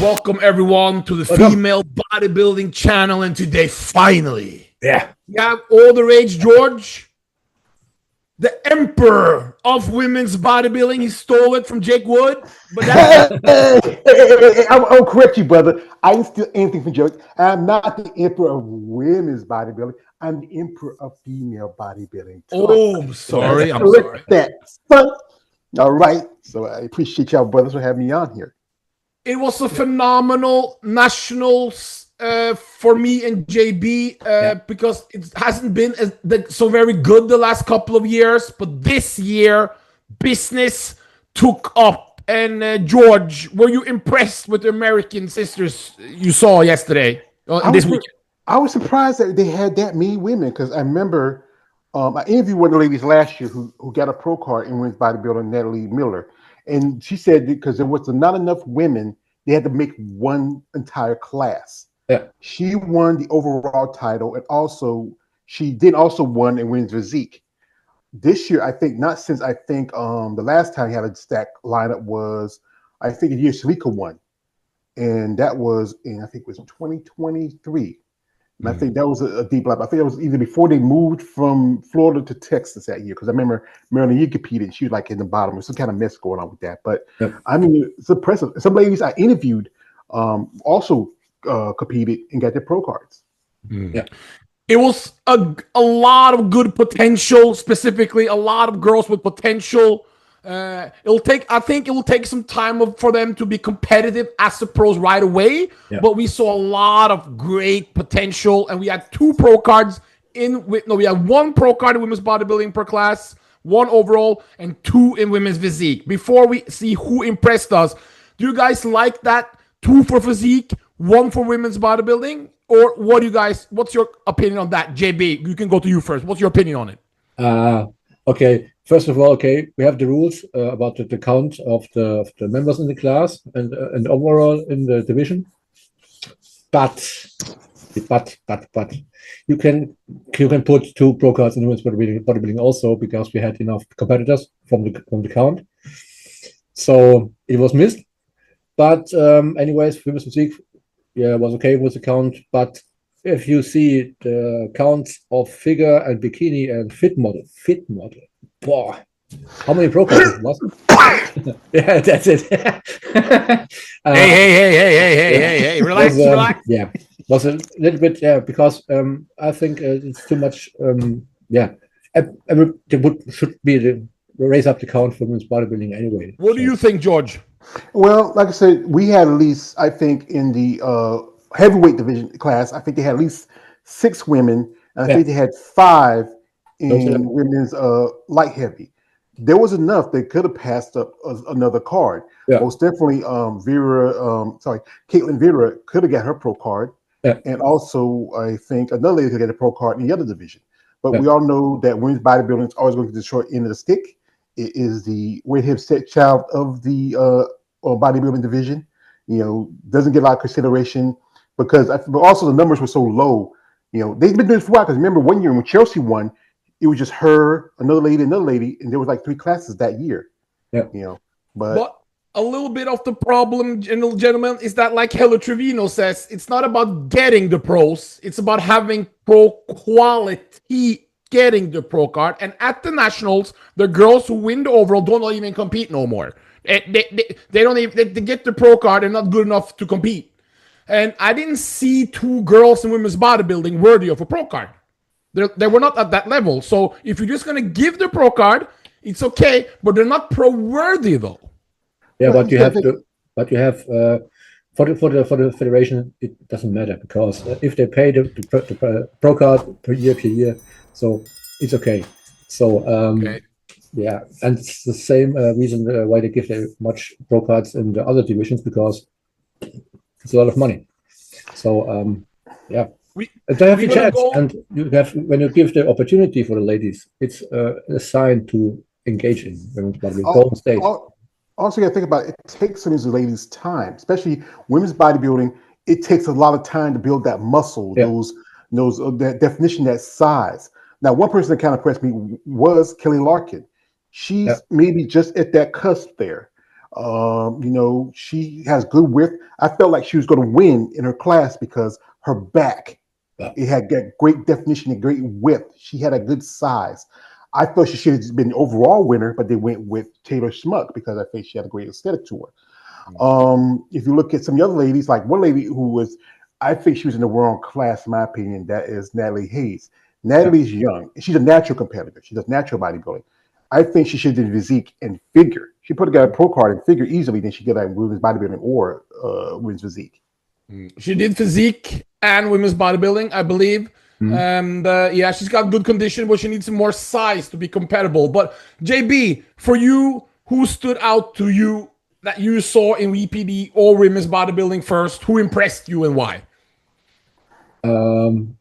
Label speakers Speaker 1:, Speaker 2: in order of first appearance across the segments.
Speaker 1: Welcome everyone to the female bodybuilding channel, and today finally, we have AllTheRage George, the emperor of women's bodybuilding. He stole it from Jake Wood, but
Speaker 2: I'll correct you, brother. I didn't steal anything from Jake. I'm not the emperor of women's bodybuilding. I'm the emperor of female bodybuilding.
Speaker 1: Oh, I'm sorry.
Speaker 2: All right. So I appreciate y'all brothers for having me on here.
Speaker 1: It was a phenomenal nationals for me and JB because it hasn't been so very good the last couple of years, but this year business took up. And George, were you impressed with the American sisters you saw yesterday, this weekend?
Speaker 2: I was surprised that they had that many women, because I remember I interviewed one of the ladies last year who got a pro card in women's bodybuilding, Natalie Miller. And she said because there was not enough women, they had to make one entire class. Yeah. She won the overall title, and she also won in women's physique. This year, the last time he had a stacked lineup was, I think, the year Shalika won. And that was in, I think it was 2023. And I think that was a deep lap. I think it was either before they moved from Florida to Texas that year, because I remember Marilyn Yee competed and she was like in the bottom. There's some kind of mess going on with that. But I mean, it's impressive. Some ladies I interviewed also competed and got their pro cards.
Speaker 1: Yeah. It was a lot of good potential, specifically a lot of girls with potential. I think it will take some time for them to be competitive as the pros right away. Yeah. But we saw a lot of great potential, and we had two pro cards we had one pro card in women's bodybuilding per class, one overall, and two in women's physique. Before we see who impressed us, do you guys like that? Two for physique, one for women's bodybuilding, or what's your opinion on that? JB, you can go to you first. What's your opinion on it?
Speaker 3: Okay. First of all, we have the rules about the count of the members in the class and overall in the division. But you can put two pro cards in women's bodybuilding also, because we had enough competitors from the count. So it was missed. But anyways, women's physique, was okay with the count. But if you see the counts of figure and bikini and fit model. Boy, how many pro cards was? Yeah, that's it.
Speaker 1: Hey, relax.
Speaker 3: Yeah, was a little bit, because I think it's too much. Should be raise up the count for women's bodybuilding anyway.
Speaker 1: What do you think, George?
Speaker 2: Well, like I said, we had at least, I think, in the heavyweight division class, I think they had at least 6 women, and I think they had 5 in women's light heavy. There was enough they could have passed up another card. Yeah. Most definitely, Caitlin Vera could have got her pro card, and also I think another lady could get a pro card in the other division. But we all know that women's bodybuilding is always going to be the short end of the stick. It is the redhead stepchild of the bodybuilding division. Doesn't get a lot of consideration because, but also the numbers were so low. They've been doing this for a while. Because remember, one year when Chelsea won, it was just her, another lady, and there was like 3 classes that year. Yeah. But
Speaker 1: a little bit of the problem, gentlemen, is that, like Helo Trevino says, it's not about getting the pros. It's about having pro quality, getting the pro card. And at the nationals, the girls who win the overall don't even compete no more. They don't even, they get the pro card. They're not good enough to compete. And I didn't see 2 girls in women's bodybuilding worthy of a pro card. They were not at that level. So if you're just going to give the pro card, it's okay, but they're not pro worthy though.
Speaker 3: Yeah, but you have for the federation, it doesn't matter, because if they pay the pro card per year, so it's okay. So yeah, and it's the same reason why they give their much pro cards in the other divisions, because it's a lot of money. So yeah. They have a chance, and you have, when you give the opportunity for the ladies, it's a sign to engage in Golden State.
Speaker 2: Also, you got to think about it. It takes some of these ladies time, especially women's bodybuilding. It takes a lot of time to build that muscle, that definition, that size. Now, one person that kind of impressed me was Kelly Larkin. She's maybe just at that cusp there. You know, she has good width. I felt like she was going to win in her class because her back, it had great definition and great width. She had a good size. I thought she should have been the overall winner, but they went with Taylor Schmuck because I think she had a great aesthetic to her. If you look at some of the other ladies, like one lady who was, I think she was in the wrong class, in my opinion, that is Natalie Hayes. Natalie's young. She's a natural competitor. She does natural bodybuilding. I think she should have done physique and figure. She put a pro card in figure easily, then she get like women's bodybuilding or women's physique.
Speaker 1: She did physique and women's bodybuilding, I believe. And yeah, she's got good condition, but she needs some more size to be compatible. But JB, for you, who stood out to you that you saw in VPD or women's bodybuilding first? Who impressed you and why?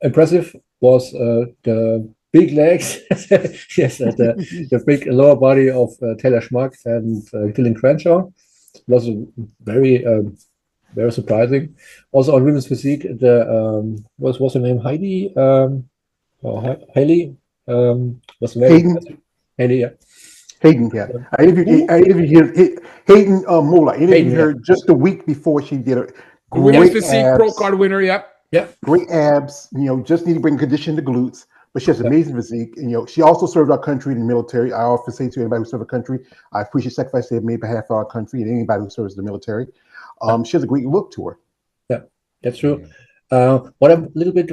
Speaker 3: Impressive was the big legs, yes, the big lower body of Taylor Schmuck and Dylan Crenshaw was very very surprising. Also on women's physique, the what's her name, Heidi or Haley was very impressive. Haley, yeah.
Speaker 2: Hayden, yeah. I interviewed Hayden Mola. I interviewed her just a week before she did it.
Speaker 1: Women's physique pro card winner, yeah.
Speaker 2: Great abs. You know, just need to bring condition to glutes. But she has amazing physique. And, you know, she also served our country in the military. I often say to anybody who serves our country, I appreciate the sacrifice they have made on behalf of our country and anybody who serves the military. She has a great look to her.
Speaker 3: Yeah, that's true. What I'm a little bit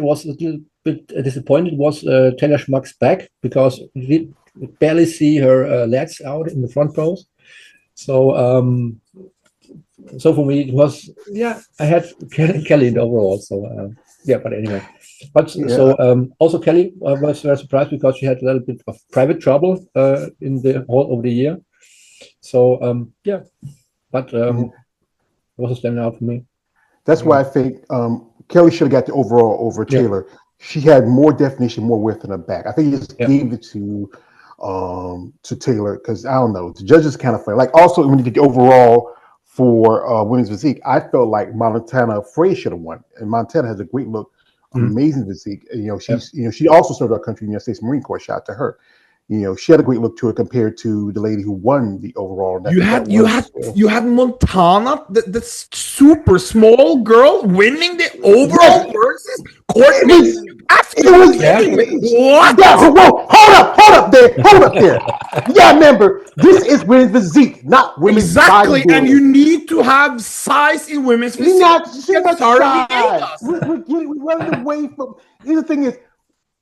Speaker 3: disappointed was Taylor Schmuck's back, because we barely see her legs out in the front pose. So so for me it was, I had Kelly in the overall. So but anyway. But so also Kelly was very surprised because she had a little bit of private trouble in the whole of the year. So but it was a standout for me.
Speaker 2: That's why I think Kelly should have got the overall over Taylor. She had more definition, more width in her back. I think he just gave it to Taylor because I don't know, the judges kind of felt like, also when you get the overall for women's physique, I felt like Montana Frey should have won. And Montana has a great look, amazing physique. You know, she also served our country in the United States Marine Corps. Shout out to her. You know, she had a great look to her compared to the lady who won the overall. You
Speaker 1: had Montana, the super small girl, winning the overall versus Courtney.
Speaker 2: What? Hold up there. You gotta remember, this is women's physique, not women's
Speaker 1: exactly, and you need to have size in women's physique.
Speaker 2: We're running away from. The thing is,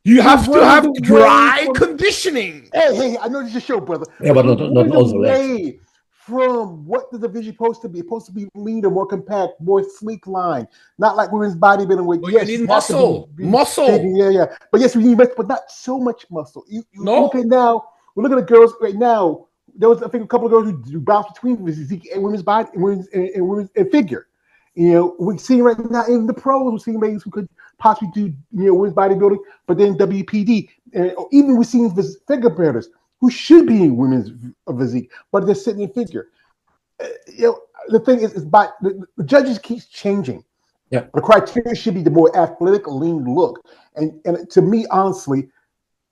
Speaker 1: you have to have dry conditioning.
Speaker 2: Hey, I know this is your show, brother.
Speaker 3: Yeah, but not also that.
Speaker 2: From what the division supposed to be. It's supposed to be leaner, more compact, more sleek line. Not like women's bodybuilding.
Speaker 1: Well, you need muscle.
Speaker 2: Yeah. But yes, we need muscle, but not so much muscle. Look at now. We're looking at girls right now. There was, I think, a couple of girls who bounced between physique and women's body and women's figure. You know, we're seeing right now in the pros, we're seeing ladies who could possibly do, women's bodybuilding, but then WPD, or even we're seeing figure competitors who should be in women's physique, but they're sitting in figure. The thing is the judges keeps changing.
Speaker 3: Yeah,
Speaker 2: the criteria should be the more athletic, lean look, and to me, honestly,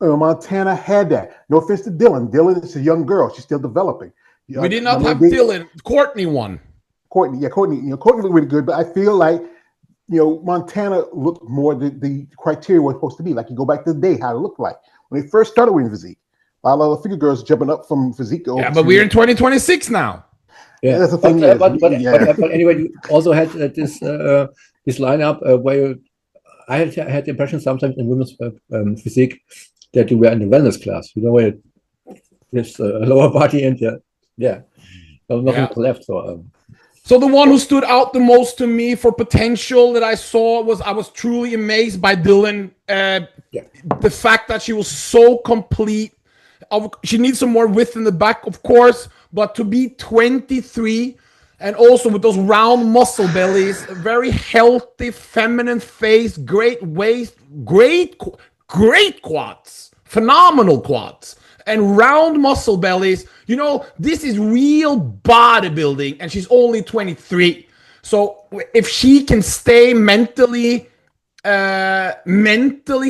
Speaker 2: Montana had that. No offense to Dylan. Dylan is a young girl; she's still developing.
Speaker 1: We did not have Dylan. Courtney won.
Speaker 2: Courtney looked really good, but I feel like Montana looked more the criteria was supposed to be. Like you go back to the day, how it looked like when they first started winning physique. A lot of figure girls jumping up from physique.
Speaker 1: Yeah, but we're in 2026 now.
Speaker 2: Yeah, that's the thing.
Speaker 3: But anyway, you also had this lineup where I had the impression sometimes in women's physique that you were in the wellness class. Where this lower body and nothing left.
Speaker 1: So the one who stood out the most to me for potential that I saw was I was truly amazed by Dylan. The fact that she was so complete. She needs some more width in the back, of course, but to be 23 and also with those round muscle bellies, very healthy, feminine face, great waist, great quads, phenomenal quads, and round muscle bellies. This is real bodybuilding, and she's only 23. So if she can stay mentally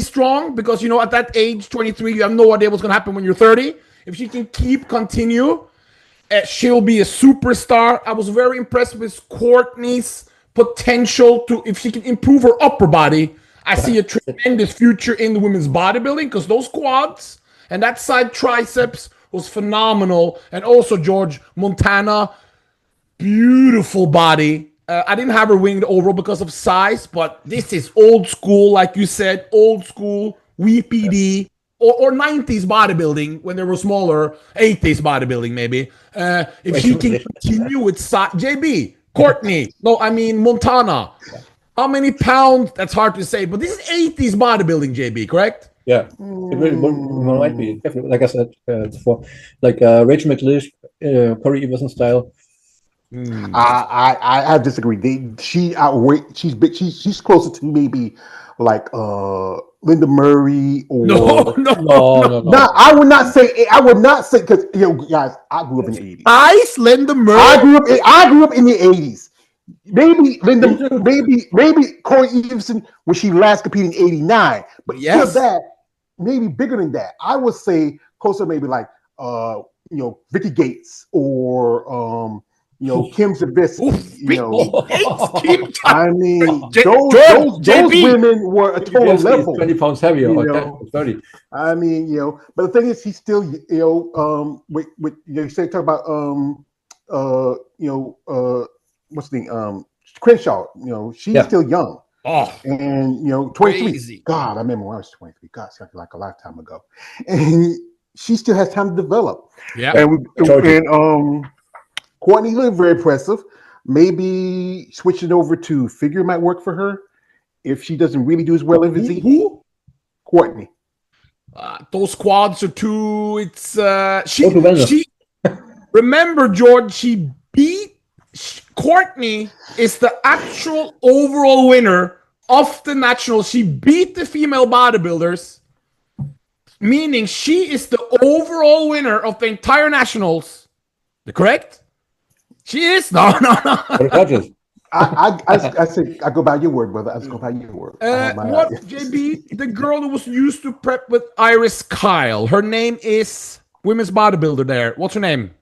Speaker 1: strong, because at that age, 23, you have no idea what's going to happen when you're 30. If she can continue, She'll be a superstar. I was very impressed with Courtney's potential to, if she can improve her upper body, I see a tremendous future in the women's bodybuilding because those quads and that side triceps was phenomenal. And also George Montana, beautiful body. I didn't have her winning the overall because of size, but this is old school, like you said, old school, WPD, or 90s bodybuilding when they were smaller, 80s bodybuilding maybe. If she can continue with size, JB, Courtney, no, I mean Montana. How many pounds? That's hard to say, but this is 80s bodybuilding, JB, correct?
Speaker 3: Yeah, it really might be. Definitely, like I said before, like Rachel McLeish, Corey Everson style.
Speaker 2: I disagree. She's big. She's closer to maybe like Linda Murray or
Speaker 1: No.
Speaker 2: I would not say because guys, I grew up in the 80s.
Speaker 1: Linda Murray.
Speaker 2: I grew up in the 80s. Maybe Linda, maybe Corey Everson when she last competed in '89, but yes, that maybe bigger than that. I would say closer, maybe like Vicky Gates or Kim Zabisky. I mean, those women were a total level.
Speaker 3: 20 pounds heavier or 30.
Speaker 2: I mean, but the thing is, he's still, you say talk about what's the name? Crenshaw, she's still young.
Speaker 1: Oh,
Speaker 2: and 23.
Speaker 1: Crazy.
Speaker 2: God, I remember when I was 23. God, it's like a lifetime ago. And she still has time to develop.
Speaker 1: Yeah.
Speaker 2: And Courtney looked very impressive. Maybe switching over to figure might work for her if she doesn't really do as well in physique. Who? Courtney.
Speaker 1: Those quads are too. It's she. Remember, George. She beat. Courtney is the actual overall winner of the national. She beat the female bodybuilders, meaning she is the overall winner of the entire nationals. Correct? She is? No.
Speaker 2: I say I go by your word, brother. I just go by your word.
Speaker 1: What, JB? The girl who was used to prep with Iris Kyle. Her name is women's bodybuilder there. What's her name?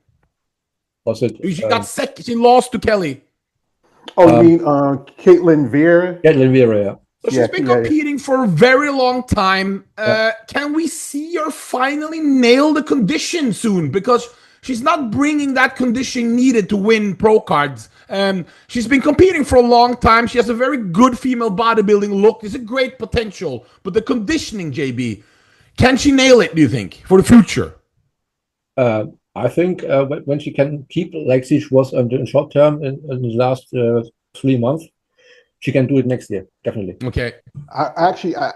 Speaker 3: Was it?
Speaker 1: She got second. She lost to Kelly.
Speaker 2: Oh, you mean Caitlin Vera?
Speaker 3: Caitlin Vera, yeah.
Speaker 1: So she's been competing for a very long time. Can we see her finally nail the condition soon? Because she's not bringing that condition needed to win pro cards. She's been competing for a long time. She has a very good female bodybuilding look. There's a great potential. But the conditioning, JB, can she nail it, do you think, for the future?
Speaker 3: I think when she can keep like she was in short term in the last 3 months, she can do it next year, definitely.
Speaker 1: Okay.
Speaker 2: I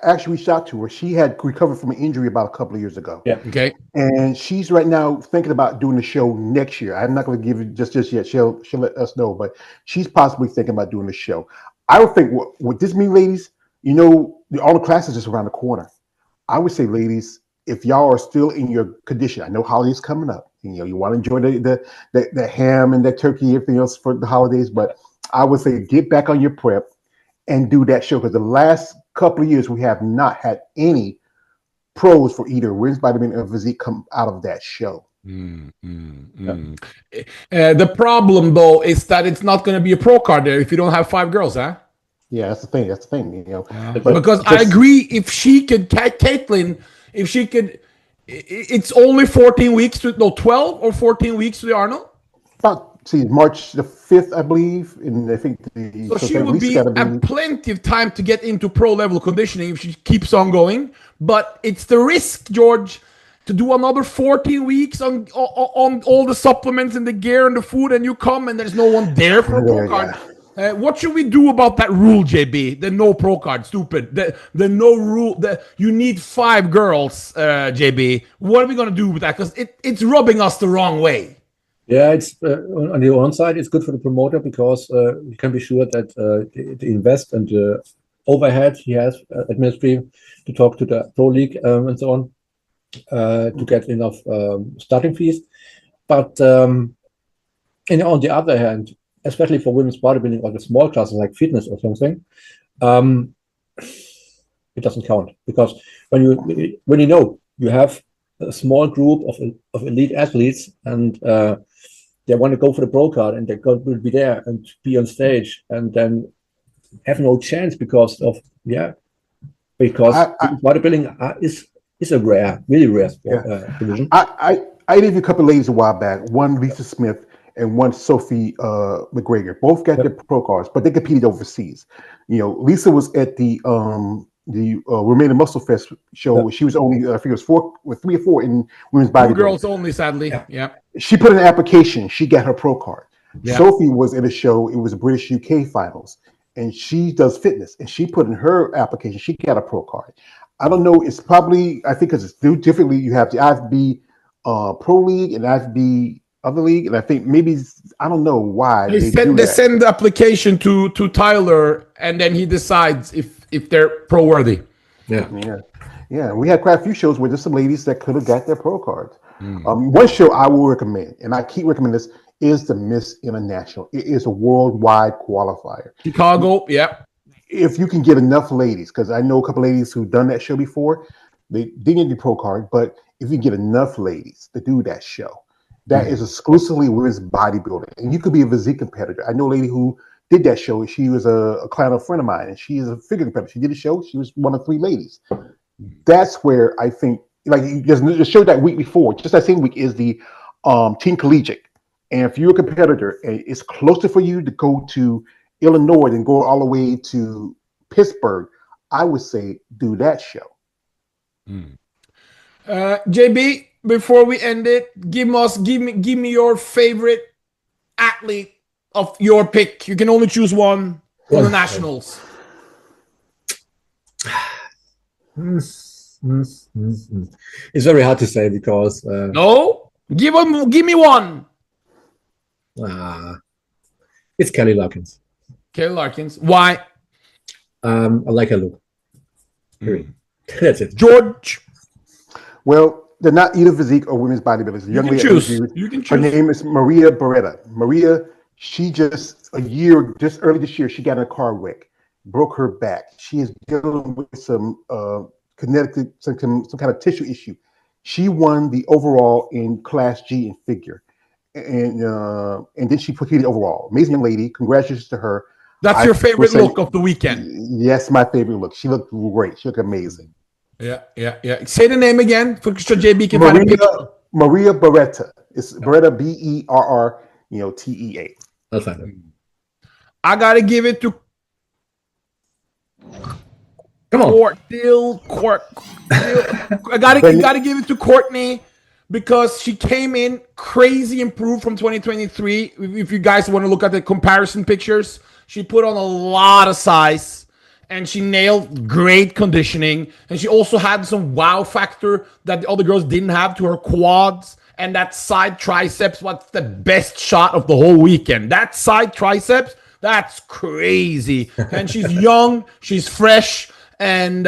Speaker 2: actually reached out to her. She had recovered from an injury about a couple of years ago.
Speaker 3: Yeah.
Speaker 1: Okay.
Speaker 2: And she's right now thinking about doing the show next year. I'm not going to give it just yet. She'll let us know, but she's possibly thinking about doing the show. I would think what this means, ladies, all the classes is around the corner. I would say, ladies, if y'all are still in your condition, I know holidays coming up. You want to enjoy the ham and the turkey, everything else for the holidays, but I would say get back on your prep and do that show because the last couple of years we have not had any pros for either women's bodybuilding or physique come out of that show.
Speaker 1: The problem though is that it's not going to be a pro card there if you don't have 5 girls, huh?
Speaker 2: Yeah, that's the thing.
Speaker 1: Because I agree, if she could, Caitlin, if she could. It's only 14 weeks to 12 or 14 weeks to the Arnold.
Speaker 2: March the 5th, I believe, and I think
Speaker 1: so she would have plenty of time to get into pro level conditioning if she keeps on going. But it's the risk, George, to do another 14 weeks on all the supplements and the gear and the food, and you come and there's no one there for a pro card. What should we do about that rule, JB? The no pro card, stupid. The no rule. You need 5 girls, JB. What are we gonna do with that? Because it's rubbing us the wrong way.
Speaker 3: Yeah, it's on the one side, it's good for the promoter because you can be sure that the invest and the overhead he has administrative to talk to the pro league and so on to get enough starting fees. But on the other hand, especially for women's bodybuilding or the small classes like fitness or something, it doesn't count because when you have a small group of elite athletes and they want to go for the pro card and they will be there and be on stage and then have no chance because of bodybuilding is a really rare sport, division.
Speaker 2: I interviewed a couple of ladies a while back. One Lisa Smith and one Sophie McGregor. Both got their pro cards, but they competed overseas. Lisa was at the Romania Muscle Fest show. She was only I think it was 3 or 4 in women's bodybuilding.
Speaker 1: 2 girls only, sadly. Yeah.
Speaker 2: She put in an application. She got her pro card.
Speaker 1: Yeah.
Speaker 2: Sophie was at a show. It was British UK finals, and she does fitness. And she put in her application. She got a pro card. I don't know. It's probably I think because it's due differently. You have the IFB Pro League and IFB other league, and I think maybe I don't know why
Speaker 1: they send the application to Tyler, and then he decides if they're pro worthy.
Speaker 2: Yeah. We had quite a few shows where there's some ladies that could have got their pro cards. One show I will recommend, and I keep recommending this, is the Miss International. It is a worldwide qualifier.
Speaker 1: Chicago, yeah.
Speaker 2: If you can get enough ladies, because I know a couple ladies who've done that show before, they didn't get the pro card, but if you get enough ladies to do that show, that is exclusively women's bodybuilding. And you could be a physique competitor. I know a lady who did that show. She was a client of a friend of mine, and she is a figure competitor. She did a show. She was one of 3 ladies. That's where I think, like, the show that week before, just that same week, is the Team Collegiate. And if you're a competitor, and it's closer for you to go to Illinois than go all the way to Pittsburgh, I would say do that show.
Speaker 1: JB, before we end it, give me your favorite athlete of your pick. You can only choose one for the nationals.
Speaker 3: It's very hard to say because
Speaker 1: no, give me one.
Speaker 3: It's Kelly Larkins.
Speaker 1: Kelly Larkins. Why?
Speaker 3: I like her look. That's it.
Speaker 1: George.
Speaker 2: Well, they're not either physique or women's bodybuilders.
Speaker 1: You can choose. You can choose.
Speaker 2: Her name is Maria Beretta. Maria, she just early this year, she got in a car wreck, broke her back. She is dealing with some some kind of tissue issue. She won the overall in Class G in figure, and then she competed overall. Amazing young lady. Congratulations to her.
Speaker 1: That's your favorite look of the weekend.
Speaker 2: Yes, my favorite look. She looked great. She looked amazing.
Speaker 1: Yeah. Say the name again so JB can find a picture.
Speaker 2: Maria Beretta. It's Beretta, Beretta.
Speaker 3: I'll find it.
Speaker 1: I gotta give it to.
Speaker 3: Come on.
Speaker 1: I gotta give it to Courtney because she came in crazy improved from 2023. If you guys want to look at the comparison pictures, she put on a lot of size and she nailed great conditioning. And she also had some wow factor that the other girls didn't have to her quads. And that side triceps was the best shot of the whole weekend. That side triceps, that's crazy. And she's young, she's fresh, and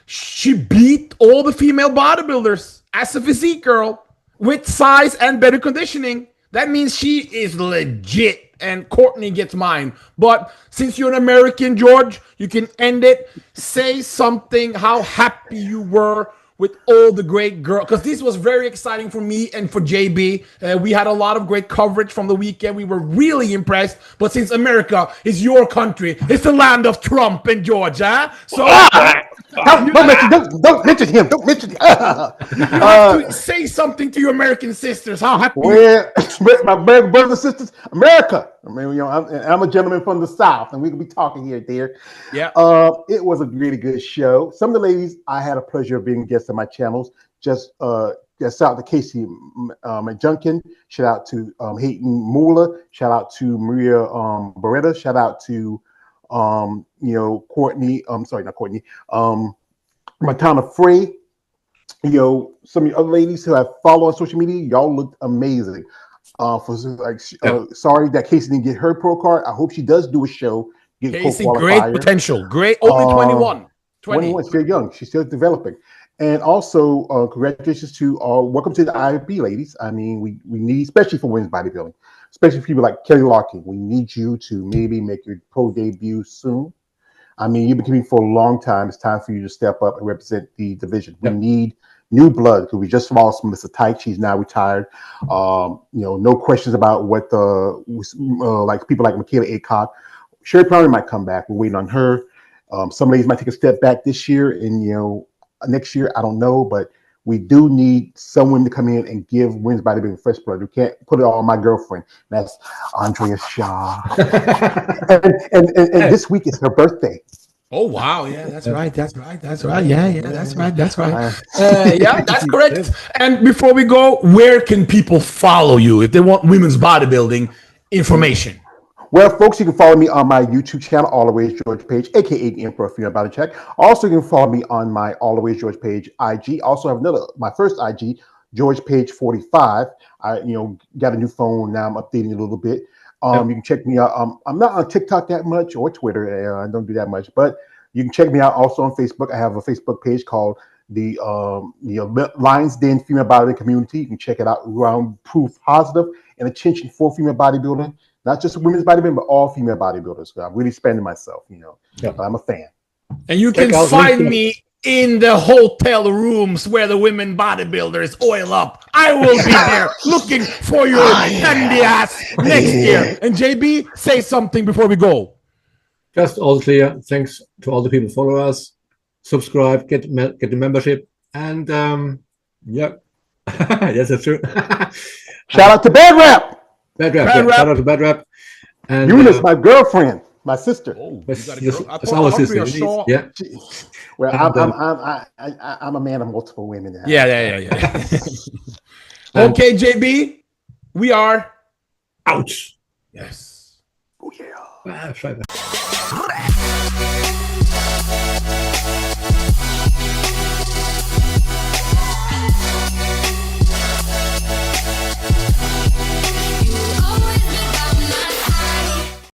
Speaker 1: she beat all the female bodybuilders as a physique girl with size and better conditioning. That means she is legit. And Courtney gets mine. But since you're an American, George, you can end it. Say something, how happy you were with all the great girls. Because this was very exciting for me and for JB. We had a lot of great coverage from the weekend. We were really impressed. But since America is your country, it's the land of Trump and George, huh? So
Speaker 2: don't mention him. Don't mention him.
Speaker 1: Say something to your American sisters. How happy?
Speaker 2: Well, my American brothers and sisters, America. I mean, I'm a gentleman from the South, and we could be talking here, dear.
Speaker 1: Yeah.
Speaker 2: It was a really good show. Some of the ladies I had a pleasure of being guests on my channels. Just shout out to Casey McJunkin. Shout out to Hayden Moolah. Shout out to Maria Beretta. Shout out to Courtney. Sorry, not Courtney. Matana Frey. Some of the other ladies who I follow on social media, y'all looked amazing. Sorry that Casey didn't get her pro card. I hope she does do a show.
Speaker 1: Casey, great potential. Great. Only 21.
Speaker 2: 21. Still young. She's still developing. And also, congratulations to welcome to the IFB ladies. I mean, we need, especially for women's bodybuilding, especially for people like Kelly Larkin. We need you to maybe make your pro debut soon. I mean, you've been competing for a long time. It's time for you to step up and represent the division. We need new blood, because we just lost Mr. Tyke. She's now retired. No questions about what like people like Michaela Aycock. Sherry Prowler might come back. We're waiting on her. Some ladies might take a step back this year, and next year, I don't know, but we do need someone to come in and give women's bodybuilding fresh blood. We can't put it all on my girlfriend. That's Andrea Shaw. and this week is her birthday.
Speaker 1: Oh wow! Yeah, that's right. That's right. That's right. Yeah, that's right. That's right. Yeah, that's correct. And before we go, where can people follow you if they want women's bodybuilding information?
Speaker 2: Well, folks, you can follow me on my YouTube channel, AllTheRage George page, aka the Emperor of Female Body Check. Also, you can follow me on my AllTheRage George page, IG. Also, have my first IG, George page 45. I, got a new phone now. I'm updating it a little bit. You can check me out. I'm not on TikTok that much or Twitter. I don't do that much, but you can check me out also on Facebook. I have a Facebook page called the Lions Den Female Bodybuilding Community. You can check it out around proof positive and attention for female bodybuilding. Not just women's bodybuilding, but all female bodybuilders. I'm really spending myself, But I'm a fan.
Speaker 1: And you can find me in the hotel rooms where the women bodybuilders oil up. I will be there looking for your handy ass next year. And JB, say something before we go.
Speaker 3: Just all clear. Thanks to all the people who follow us. Subscribe, get the membership, and yes, that's true.
Speaker 2: Shout out to Bad Rap.
Speaker 3: Bad Rap. Shout out to Bad Rap. And
Speaker 2: Eunice, my girlfriend, my sister.
Speaker 1: Oh,
Speaker 3: that's our sister. Yeah.
Speaker 2: Well, I'm a man of multiple women now.
Speaker 1: Yeah. Okay, JB, we are
Speaker 3: out.
Speaker 1: Yes.
Speaker 2: Oh yeah.
Speaker 3: Try that.